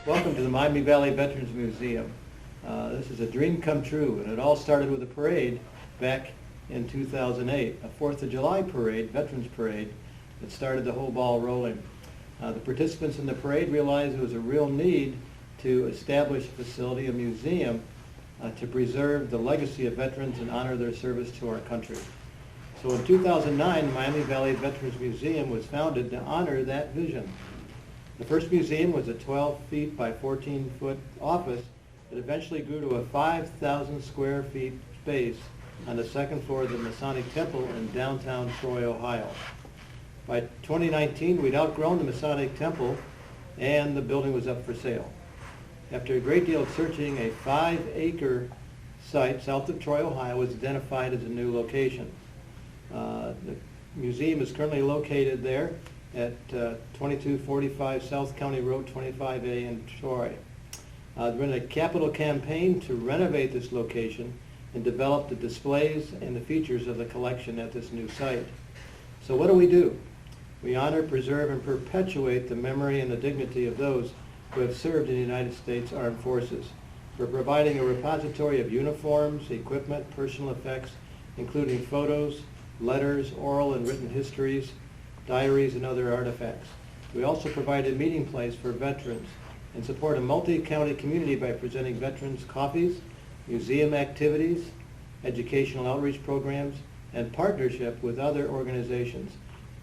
Welcome to the Miami Valley Veterans Museum. This is a dream come true, and it all started with a parade back in 2008, a 4th of July parade, Veterans Parade, that started the whole ball rolling. The participants in the parade realized there was a real need to establish a facility, a museum, to preserve the legacy of veterans and honor their service to our country. So in 2009, the Miami Valley Veterans Museum was founded to honor that vision. The first museum was a 12 feet by 14-foot office that eventually grew to a 5,000 square feet space on the second floor of the Masonic Temple in downtown Troy, Ohio. By 2019, we'd outgrown the Masonic Temple and the building was up for sale. After a great deal of searching, a 5-acre site south of Troy, Ohio was identified as a new location. The museum is currently located there at 2245 South County Road 25A in Troy. They're in a capital campaign to renovate this location and develop the displays and the features of the collection at this new site. So what do? We honor, preserve, and perpetuate the memory and the dignity of those who have served in the United States Armed Forces. We're providing a repository of uniforms, equipment, personal effects, including photos, letters, oral and written histories, diaries, and other artifacts. We also provide a meeting place for veterans and support a multi-county community by presenting veterans coffees, museum activities, educational outreach programs, and partnership with other organizations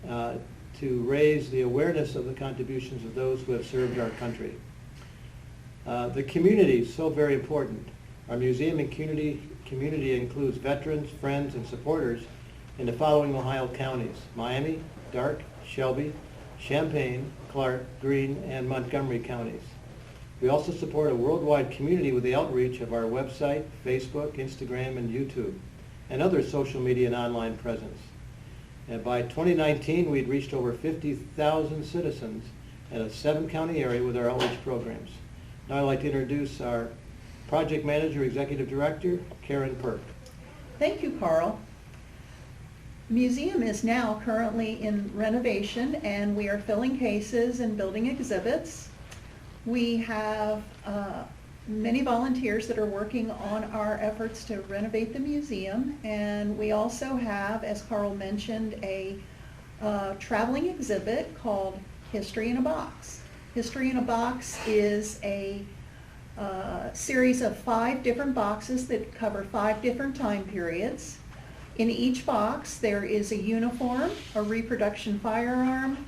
to raise the awareness of the contributions of those who have served our country. The community is so very important. Our museum and community includes veterans, friends, and supporters in the following Ohio counties: Miami, Darke, Shelby, Champaign, Clark, Greene, and Montgomery counties. We also support a worldwide community with the outreach of our website, Facebook, Instagram, and YouTube, and other social media and online presence. And by 2019, we'd reached over 50,000 citizens in a 7-county area with our outreach programs. Now I'd like to introduce our project manager, executive director, Karen Perk. Thank you, Carl. The museum is now currently in renovation, and we are filling cases and building exhibits. We have many volunteers that are working on our efforts to renovate the museum, and we also have, as Carl mentioned, a traveling exhibit called History in a Box. History in a Box is a series of 5 different boxes that cover 5 different time periods. In each box there is a uniform, a reproduction firearm,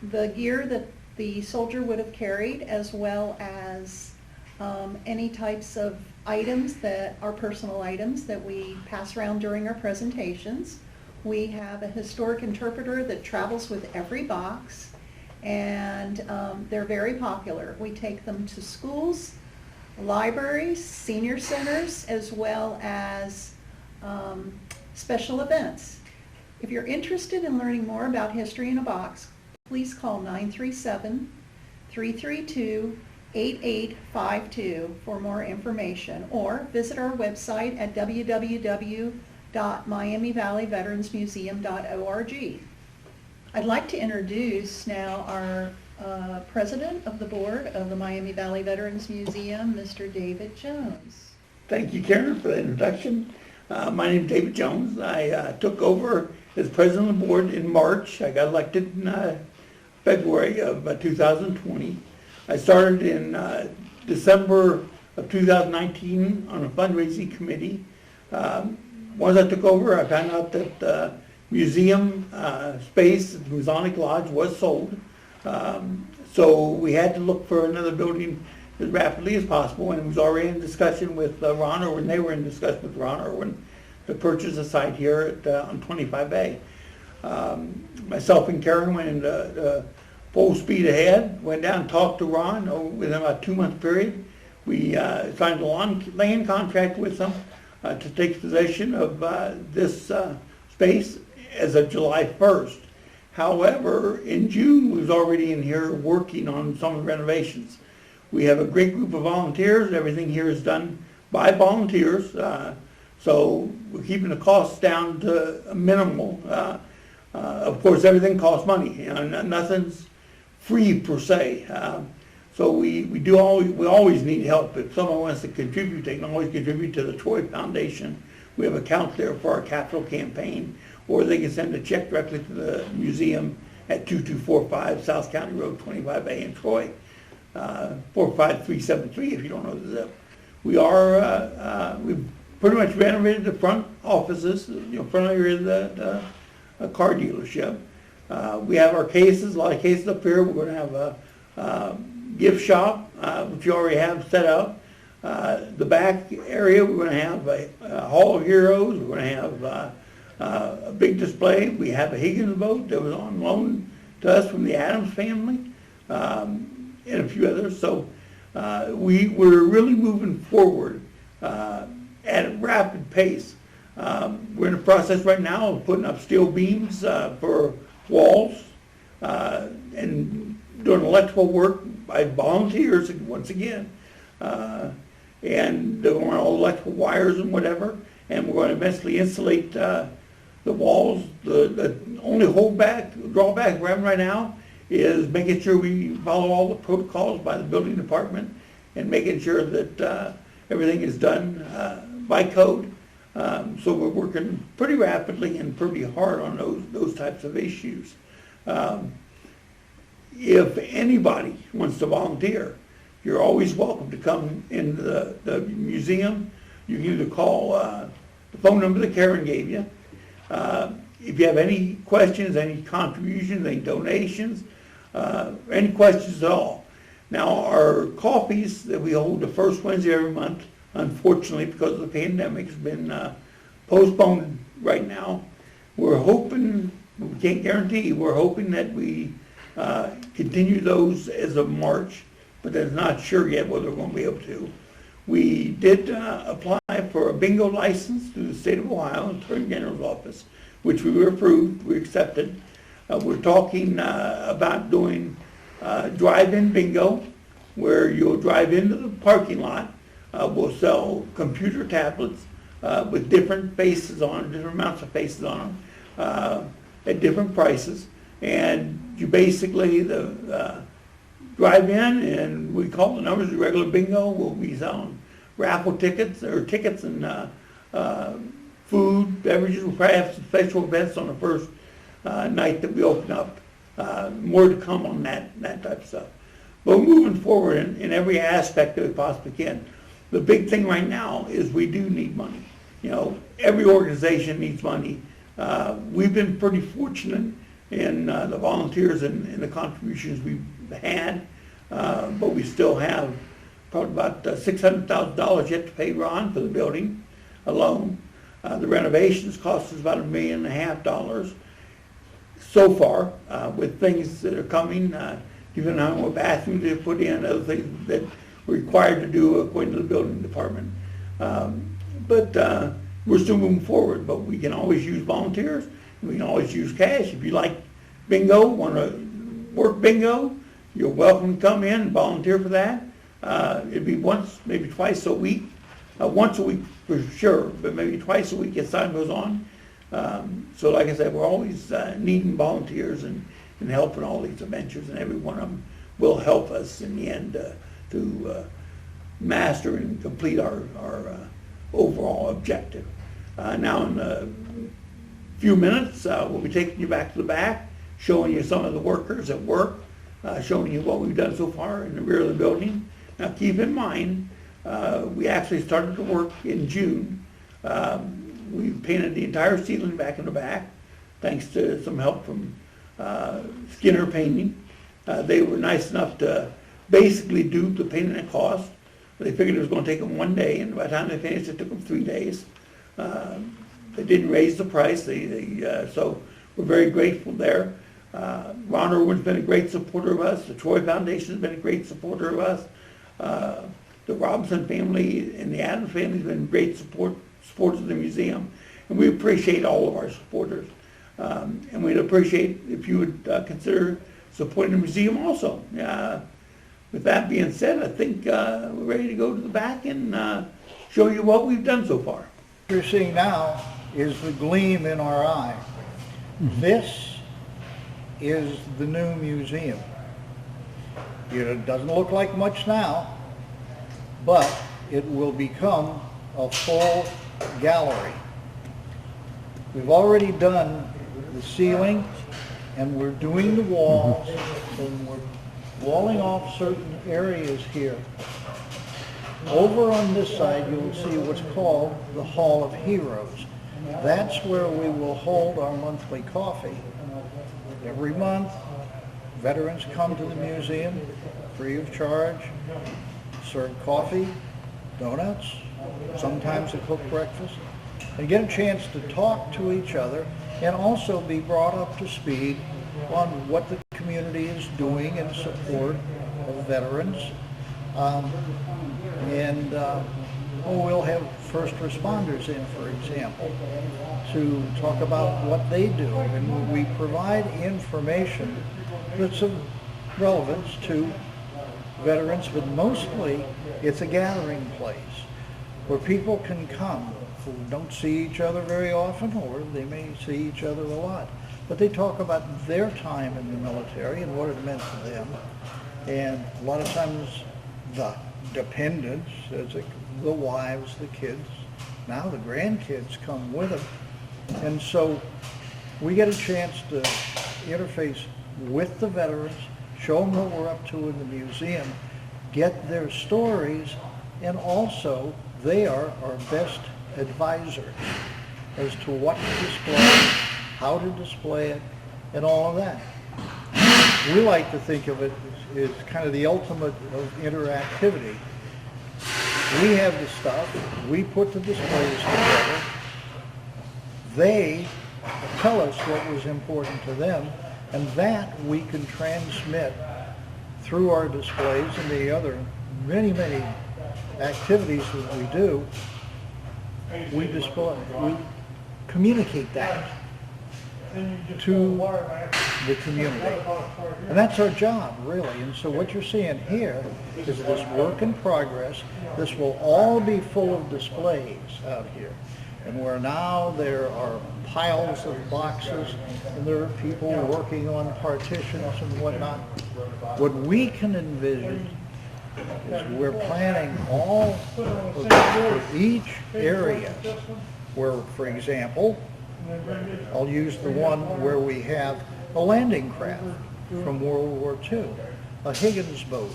the gear that the soldier would have carried, as well as any types of items that are personal items that we pass around during our presentations. We have a historic interpreter that travels with every box, and they're very popular. We take them to schools, libraries, senior centers, as well as special events. If you're interested in learning more about History in a Box, please call 937-332-8852 for more information, or visit our website at www.miamivalleyveteransmuseum.org. I'd like to introduce now our president of the board of the Miami Valley Veterans Museum, Mr. David Jones. Thank you, Karen, for the introduction. My name is David Jones. I took over as president of the board in March. I got elected in February of 2020. I started in December of 2019 on a fundraising committee. Once I took over, I found out that the museum space at the Masonic Lodge was sold. So we had to look for another building as rapidly as possible, and it was already in discussion with Ron Irwin. They were in discussion with Ron Irwin to purchase a site here at, on 25A. Myself and Karen went into full speed ahead, went down and talked to Ron. Within about a 2-month period, we signed a land contract with them to take possession of this space as of July 1st. However, in June, we was already in here working on some of the renovations. We have a great group of volunteers. Everything here is done by volunteers. So we're keeping the costs down to a minimal. Of course, everything costs money. You know, nothing's free per se. So we always need help. If someone wants to contribute, they can always contribute to the Troy Foundation. We have accounts there for our capital campaign, or they can send a check directly to the museum at 2245 South County Road 25A in Troy, 45373 if you don't know the zip. We've pretty much renovated the front offices, front area of the car dealership. We have our cases, a lot of cases up here. We're going to have a gift shop, which you already have set up. The back area, we're going to have a Hall of Heroes. We're going to have a big display. We have a Higgins Boat that was on loan to us from the Adams family, and a few others. So we're really moving forward at a rapid pace. We're in the process right now of putting up steel beams for walls and doing electrical work by volunteers once again. And doing all electrical wires and whatever. And we're going to eventually insulate the walls. The only drawback we're having right now is making sure we follow all the protocols by the building department and making sure that everything is done by code. So we're working pretty rapidly and pretty hard on those types of issues. If anybody wants to volunteer, you're always welcome to come into the museum. You can either call the phone number that Karen gave you. If you have any questions, any contributions, any donations, any questions at all. Now, our coffees that we hold the first Wednesday every month, unfortunately, because of the pandemic, has been postponed right now. We're hoping, we can't guarantee, we're hoping that we continue those as of March, but that's not sure yet whether we're going to be able to. We did apply for a bingo license through the state of Ohio, in the Attorney General's office, which we were approved, we accepted. We're talking about doing drive-in bingo, where you'll drive into the parking lot. We'll sell computer tablets with different faces on them, different amounts of faces on them, at different prices. And you basically drive in, and we call the numbers the regular bingo. We'll be selling raffle tickets and food, beverages. We'll probably have some special events on the first night that we open up. More to come on that type of stuff. But we're moving forward in every aspect that we possibly can. The big thing right now is we do need money. Every organization needs money. We've been pretty fortunate in the volunteers and the contributions we've had, but we still have probably about $600,000 yet to pay Ron for the building alone. The renovations cost us about $1.5 million so far, with things that are coming, depending on what bathrooms they put in, other things that we're required to do according to the building department. But we're still moving forward, but we can always use volunteers, and we can always use cash. If you like bingo, want to work bingo, you're welcome to come in and volunteer for that. It'd be once, maybe twice a week. Once a week for sure, but maybe twice a week as time goes on. So like I said, we're always needing volunteers and helping all these adventures, and every one of them will help us in the end to master and complete our overall objective. Now in a few minutes, we'll be taking you back to the back, showing you some of the workers at work, showing you what we've done so far in the rear of the building. Now keep in mind, we actually started to work in June. We painted the entire ceiling back in the back, thanks to some help from Skinner Painting. They were nice enough to basically do the painting at cost. They figured it was going to take them one day, and by the time they finished, it took them 3 days. They didn't raise the price, so we're very grateful there. Ron Irwin's been a great supporter of us. The Troy Foundation has been a great supporter of us. The Robinson family and the Adams family has been great supporters of the museum, and we appreciate all of our supporters. And we'd appreciate if you would consider supporting the museum also. With that being said, I think we're ready to go to the back and show you what we've done so far. What you're seeing now is the gleam in our eye. This is the new museum. It doesn't look like much now, but it will become a full gallery. We've already done the ceiling, and we're doing the walls, and we're walling off certain areas here. Over on this side, you'll see what's called the Hall of Heroes. That's where we will hold our monthly coffee. Every month, veterans come to the museum free of charge, serve coffee, donuts, sometimes a cooked breakfast, and get a chance to talk to each other and also be brought up to speed on what the community is doing in support of veterans. We'll have first responders in, for example, to talk about what they do. And we provide information that's of relevance to veterans, but mostly it's a gathering place where people can come who don't see each other very often, or they may see each other a lot. But they talk about their time in the military and what it meant to them. And a lot of times the dependents, the wives, the kids, now the grandkids come with them. And so we get a chance to interface with the veterans, show them what we're up to in the museum, get their stories, and also they are our best advisors as to what to display, how to display it, and all of that. We like to think of it as kind of the ultimate of interactivity. We have the stuff, we put the displays together, they tell us what was important to them, and that we can transmit through our displays and the other many activities that we do. We communicate that to the community. And that's our job, really. And so what you're seeing here is this work in progress. This will all be full of displays out here. And where now there are piles of boxes and there are people working on partitions and whatnot. What we can envision is we're planning all for each area where, for example, I'll use the one where we have a landing craft from World War II. A Higgins boat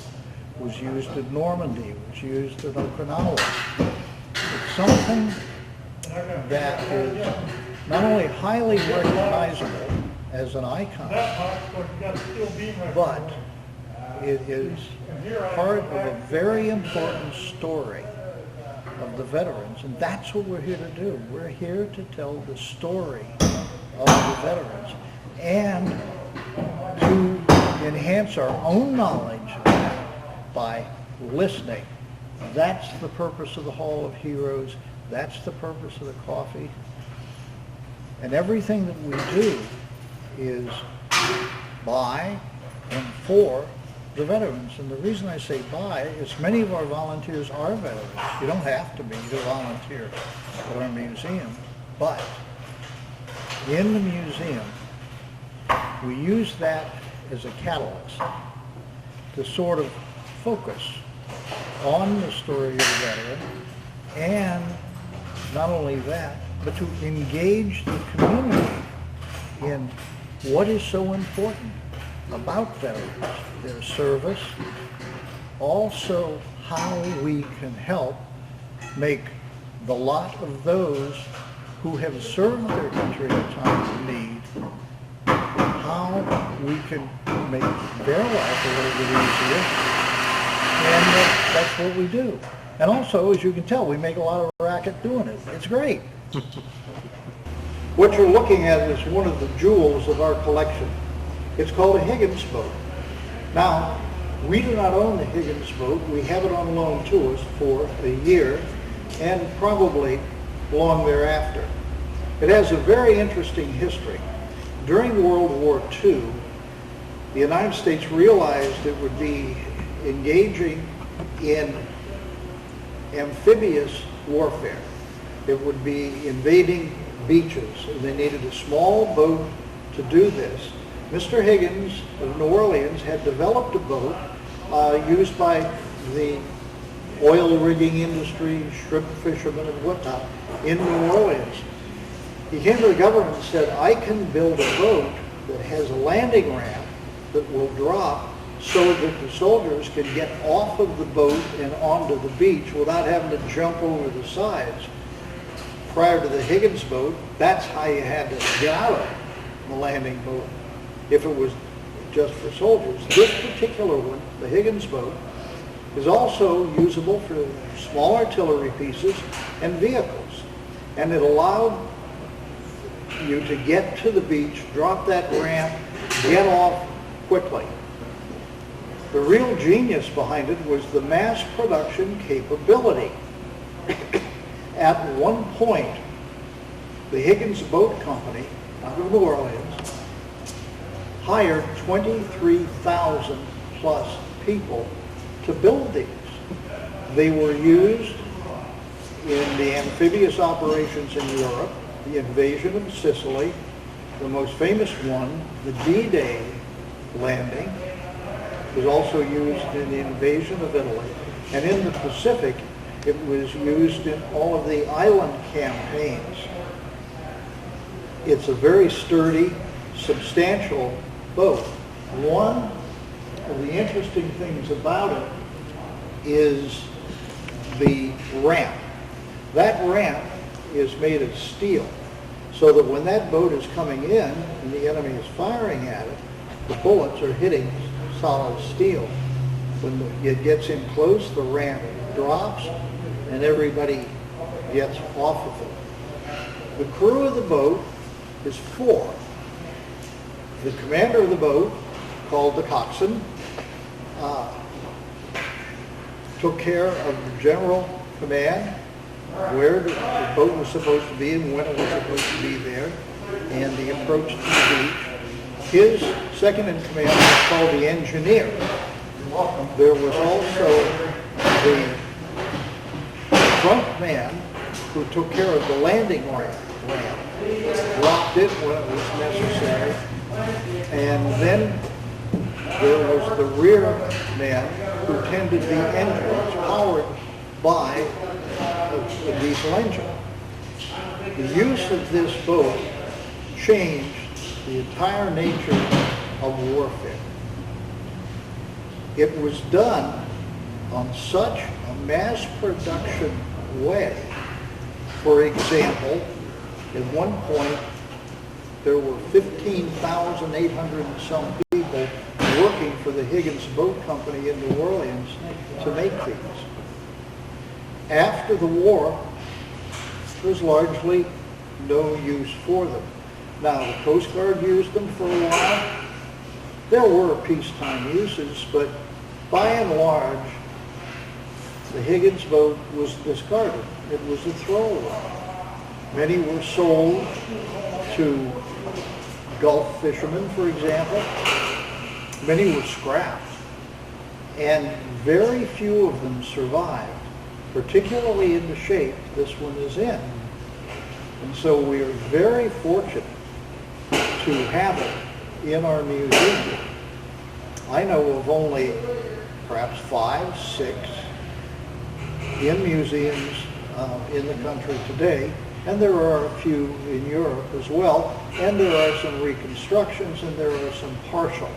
was used at Normandy, was used at Okinawa. It's something that is not only highly recognizable as an icon, but it is part of a very important story of the veterans, and that's what we're here to do. We're here to tell the story of the veterans and to enhance our own knowledge of that by listening. That's the purpose of the Hall of Heroes. That's the purpose of the coffee. And everything that we do is by and for the veterans. And the reason I say by is many of our volunteers are veterans. You don't have to be to volunteer at our museum. But in the museum, we use that as a catalyst to sort of focus on the story of the veteran, and not only that, but to engage the community in what is so important about veterans, their service, also how we can help make the lot of those who have served their country in a time of need, how we can make their life a little bit easier, and that's what we do. And also, as you can tell, we make a lot of racket doing it. It's great. What you're looking at is one of the jewels of our collection. It's called a Higgins Boat. Now, we do not own the Higgins Boat. We have it on loan to us for a year and probably long thereafter. It has a very interesting history. During World War II, the United States realized it would be engaging in amphibious warfare. It would be invading beaches, and they needed a small boat to do this. Mr. Higgins of New Orleans had developed a boat used by the oil rigging industry, shrimp fishermen and whatnot in New Orleans. He came to the government and said, I can build a boat that has a landing ramp that will drop so that the soldiers can get off of the boat and onto the beach without having to jump over the sides. Prior to the Higgins boat, that's how you had to get out of the landing boat if it was just for soldiers. This particular one, the Higgins boat, is also usable for small artillery pieces and vehicles. And it allowed you to get to the beach, drop that ramp, get off quickly. The real genius behind it was the mass production capability. At one point, the Higgins Boat Company out of New Orleans hired 23,000 plus people to build these. They were used in the amphibious operations in Europe, the invasion of Sicily, the most famous one, the D-Day landing, was also used in the invasion of Italy. And in the Pacific, it was used in all of the island campaigns. It's a very sturdy, substantial boat. One of the interesting things about it is the ramp. That ramp is made of steel, so that when that boat is coming in and the enemy is firing at it, the bullets are hitting solid steel. When it gets in close, the ramp drops and everybody gets off of it. The crew of the boat is 4. The commander of the boat, called the coxswain, took care of the general command, where the boat was supposed to be and when it was supposed to be there, and the approach to the beach. His second in command was called the engineer. There was also the front man who took care of the landing ramp, dropped it when it was necessary, and then there was the rear man who tended the engines powered by a diesel engine. The use of this boat changed the entire nature of warfare. It was done on such a mass production way. For example, at one point there were 15,800 and some people working for the Higgins Boat Company in New Orleans to make these. After the war, there was largely no use for them. Now, the Coast Guard used them for a while. There were peacetime uses, but by and large, the Higgins boat was discarded. It was a throwaway. Many were sold to Gulf fishermen, for example. Many were scrapped. And very few of them survived, particularly in the shape this one is in. And so we are very fortunate to have it in our museum. I know of only perhaps 5, 6 in museums in the country today, and there are a few in Europe as well, and there are some reconstructions and there are some partial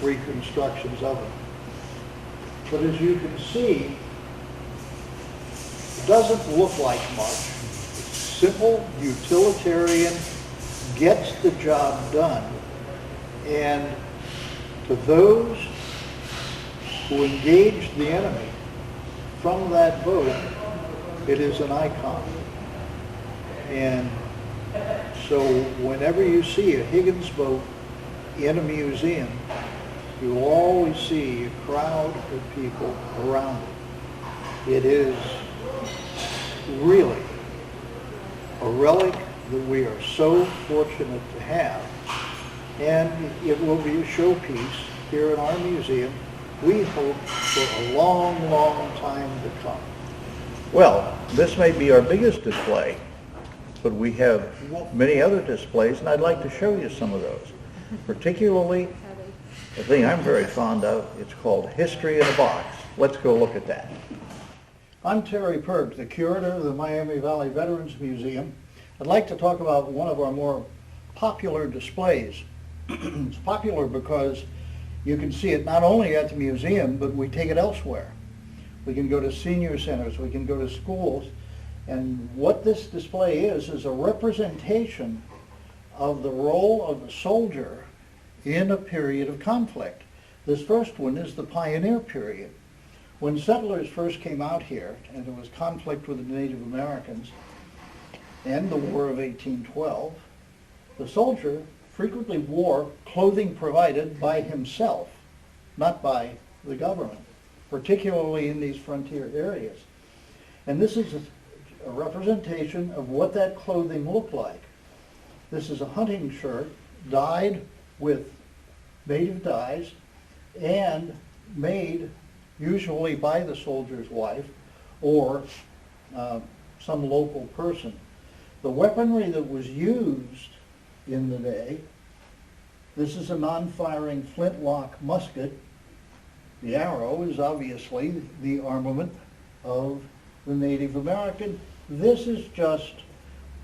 reconstructions of it. But as you can see, it doesn't look like much. It's simple, utilitarian, gets the job done. And to those who engaged the enemy from that boat, it is an icon. And so whenever you see a Higgins boat in a museum, you will always see a crowd of people around it. It is really a relic that we are so fortunate to have. And it will be a showpiece here in our museum, we hope, for a long, long time to come. Well, this may be our biggest display, but we have many other displays, and I'd like to show you some of those, particularly a thing I'm very fond of. It's called History in a Box. Let's go look at that. I'm Terry Perk, the curator of the Miami Valley Veterans Museum. I'd like to talk about one of our more popular displays. It's popular because you can see it not only at the museum, but we take it elsewhere. We can go to senior centers, we can go to schools, and what this display is a representation of the role of the soldier in a period of conflict. This first one is the pioneer period. When settlers first came out here, and there was conflict with the Native Americans, and the War of 1812, the soldier frequently wore clothing provided by himself, not by the government, particularly in these frontier areas. And this is a representation of what that clothing looked like. This is a hunting shirt dyed with native dyes and made usually by the soldier's wife or some local person. The weaponry that was used in the day, this is a non-firing flintlock musket. The arrow is obviously the armament of the Native American. This is just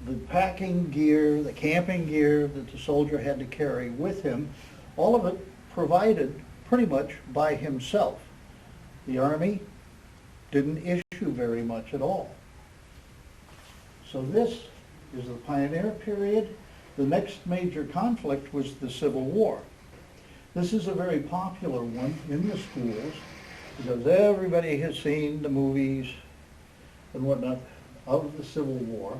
the packing gear, the camping gear that the soldier had to carry with him, all of it provided pretty much by himself. The Army didn't issue very much at all. So this is the pioneer period. The next major conflict was the Civil War. This is a very popular one in the schools because everybody has seen the movies and whatnot of the Civil War.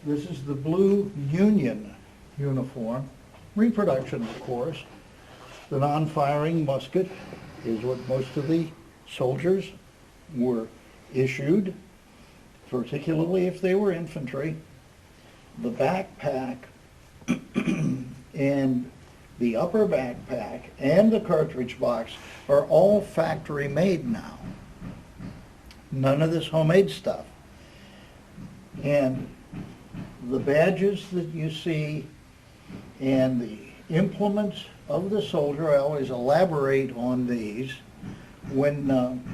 This is the blue Union uniform, reproduction of course. The non-firing musket is what most of the soldiers were issued, particularly if they were infantry. The backpack and the upper backpack and the cartridge box are all factory made now. None of this homemade stuff. And the badges that you see and the implements of the soldier, I always elaborate on these when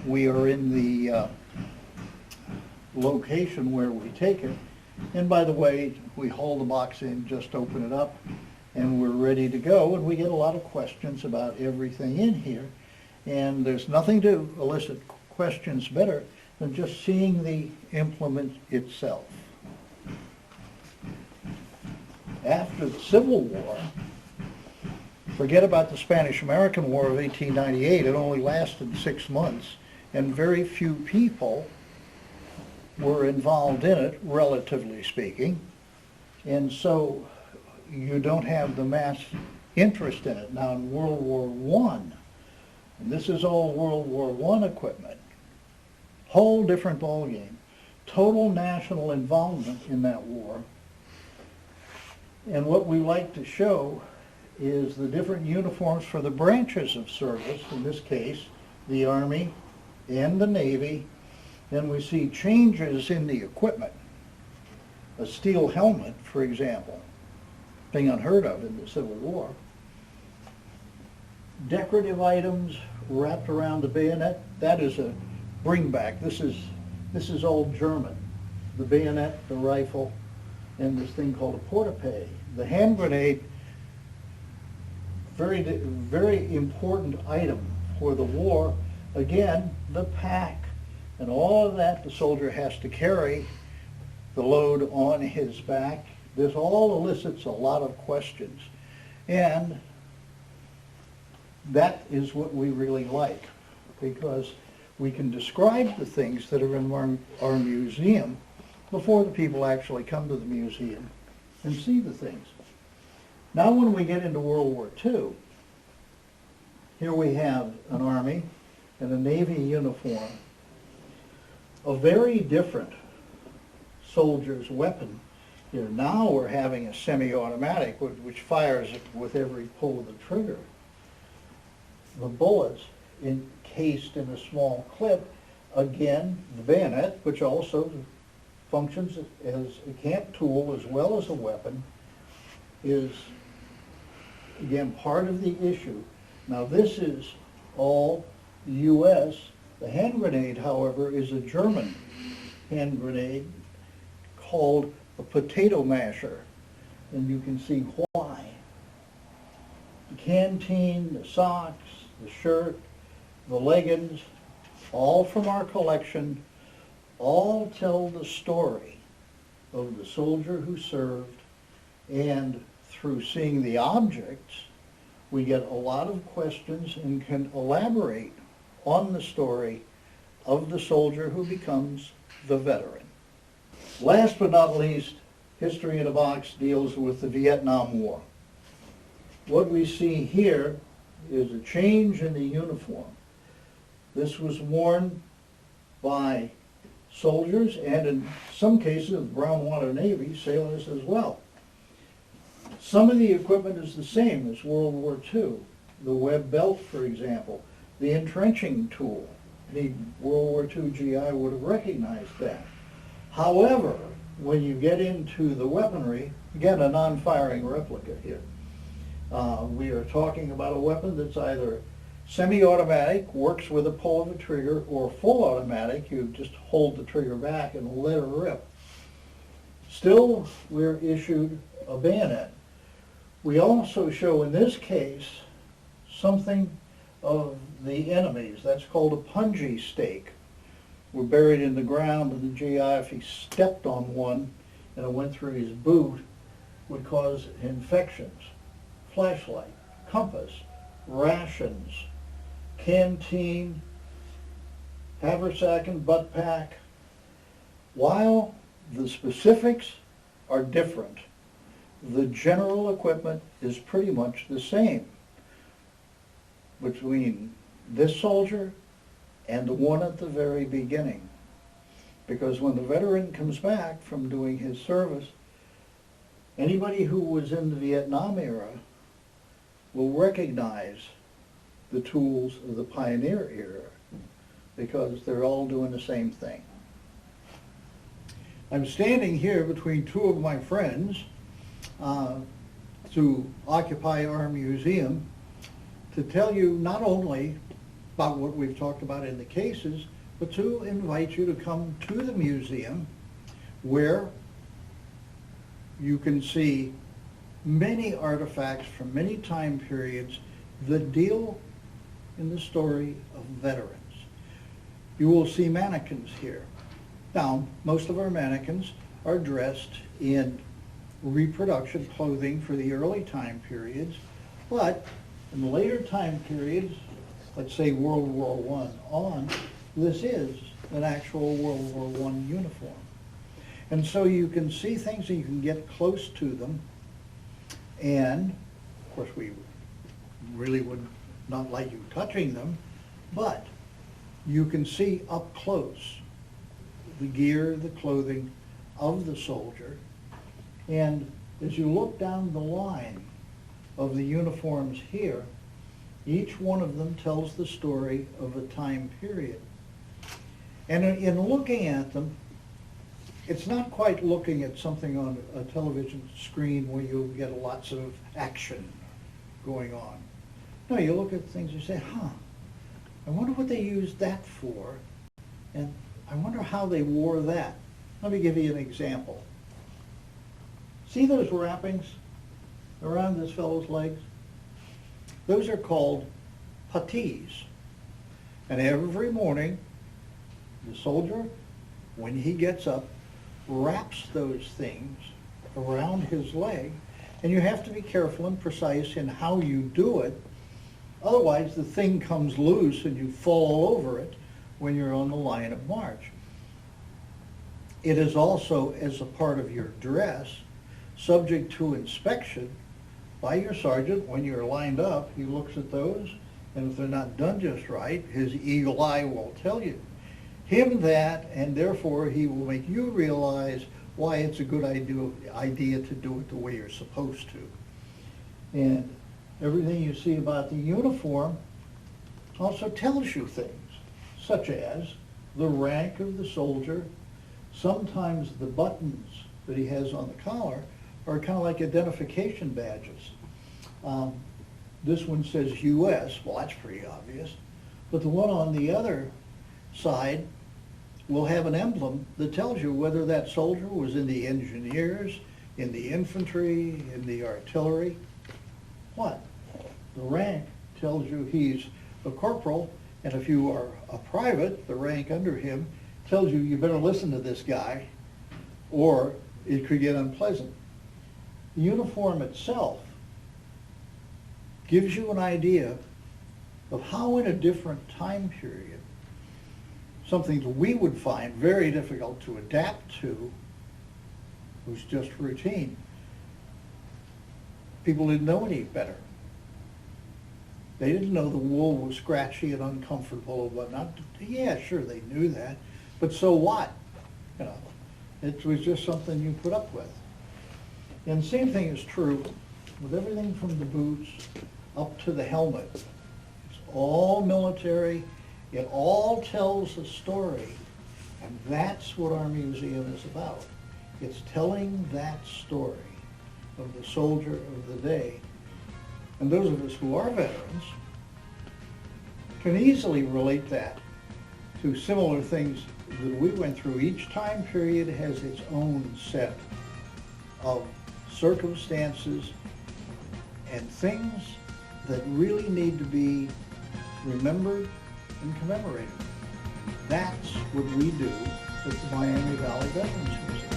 we are in the location where we take it. And by the way, we haul the box in, just open it up, and we're ready to go. And we get a lot of questions about everything in here. And there's nothing to elicit questions better than just seeing the implement itself. After the Civil War, forget about the Spanish-American War of 1898. It only lasted 6 months, and very few people were involved in it, relatively speaking, and so you don't have the mass interest in it. Now in World War I, and this is all World War I equipment, whole different ballgame, total national involvement in that war. And what we like to show is the different uniforms for the branches of service, in this case, the Army and the Navy. Then we see changes in the equipment. A steel helmet, for example, thing unheard of in the Civil War. Decorative items wrapped around the bayonet, that is a bringback. This is old German. The bayonet, the rifle, and this thing called a portepee. The hand grenade, very important item for the war. Again, the pack and all of that the soldier has to carry, the load on his back. This all elicits a lot of questions. And that is what we really like, because we can describe the things that are in our museum before the people actually come to the museum and see the things. Now when we get into World War II, here we have an Army and a Navy uniform, a very different soldier's weapon. Here now we're having a semi-automatic which fires with every pull of the trigger. The bullets encased in a small clip, again the bayonet, which also functions as a camp tool as well as a weapon, is again part of the issue. Now this is all U.S. The hand grenade, however, is a German hand grenade called a potato masher, and you can see why. The canteen, the socks, the shirt, the leggings, all from our collection, all tell the story of the soldier who served, and through seeing the objects, we get a lot of questions and can elaborate on the story of the soldier who becomes the veteran. Last but not least, History in a Box deals with the Vietnam War. What we see here is a change in the uniform. This was worn by soldiers and in some cases of Brown Water Navy, sailors as well. Some of the equipment is the same as World War II. The web belt, for example, the entrenching tool. The World War II GI would have recognized that. However, when you get into the weaponry, again, a non-firing replica here. We are talking about a weapon that's either semi-automatic, works with a pull of a trigger, or full automatic, you just hold the trigger back and let it rip. Still, we're issued a bayonet. We also show, in this case, something of the enemies. That's called a punji stake. We're buried in the ground, and the GI, if he stepped on one and it went through his boot, would cause infections. Flashlight, compass, rations, canteen, haversack and butt pack. While the specifics are different, the general equipment is pretty much the same between this soldier and the one at the very beginning. Because when the veteran comes back from doing his service, anybody who was in the Vietnam era will recognize the tools of the pioneer era because they're all doing the same thing. I'm standing here between two of my friends to occupy our museum to tell you not only about what we've talked about in the cases, but to invite you to come to the museum where you can see many artifacts from many time periods that deal in the story of veterans. You will see mannequins here. Now, most of our mannequins are dressed in reproduction clothing for the early time periods, but in the later time periods, let's say World War I on, this is an actual World War I uniform. And so you can see things and you can get close to them. And, of course, we really would not like you touching them, but you can see up close the gear, the clothing of the soldier. And as you look down the line of the uniforms here, each one of them tells the story of a time period. And in looking at them, it's not quite looking at something on a television screen where you get lots of action going on. No, you look at things and say, I wonder what they used that for, and I wonder how they wore that. Let me give you an example. See those wrappings around this fellow's legs? Those are called puttees. And every morning, the soldier, when he gets up, wraps those things around his leg, and you have to be careful and precise in how you do it. Otherwise, the thing comes loose and you fall over it when you're on the line of march. It is also, as a part of your dress, subject to inspection by your sergeant. When you're lined up, he looks at those, and if they're not done just right, his eagle eye will tell him that, and therefore he will make you realize why it's a good idea to do it the way you're supposed to. And everything you see about the uniform also tells you things, such as the rank of the soldier. Sometimes the buttons that he has on the collar are kind of like identification badges. this one says US, well, that's pretty obvious. But the one on the other side will have an emblem that tells you whether that soldier was in the engineers, in the infantry, in the artillery. What? The rank tells you he's a corporal, and if you are a private, the rank under him tells you you better listen to this guy, or it could get unpleasant. The uniform itself gives you an idea of how in a different time period something that we would find very difficult to adapt to was just routine. People didn't know any better. They didn't know the wool was scratchy and uncomfortable and whatnot. Yeah, sure, they knew that, but so what? You know, it was just something you put up with. And the same thing is true with everything from the boots up to the helmet. It's all military. It all tells a story, and that's what our museum is about. It's telling that story of the soldier of the day. And those of us who are veterans can easily relate that to similar things that we went through. Each time period has its own set of circumstances and things that really need to be remembered and commemorated. That's what we do at the Miami Valley Veterans Museum.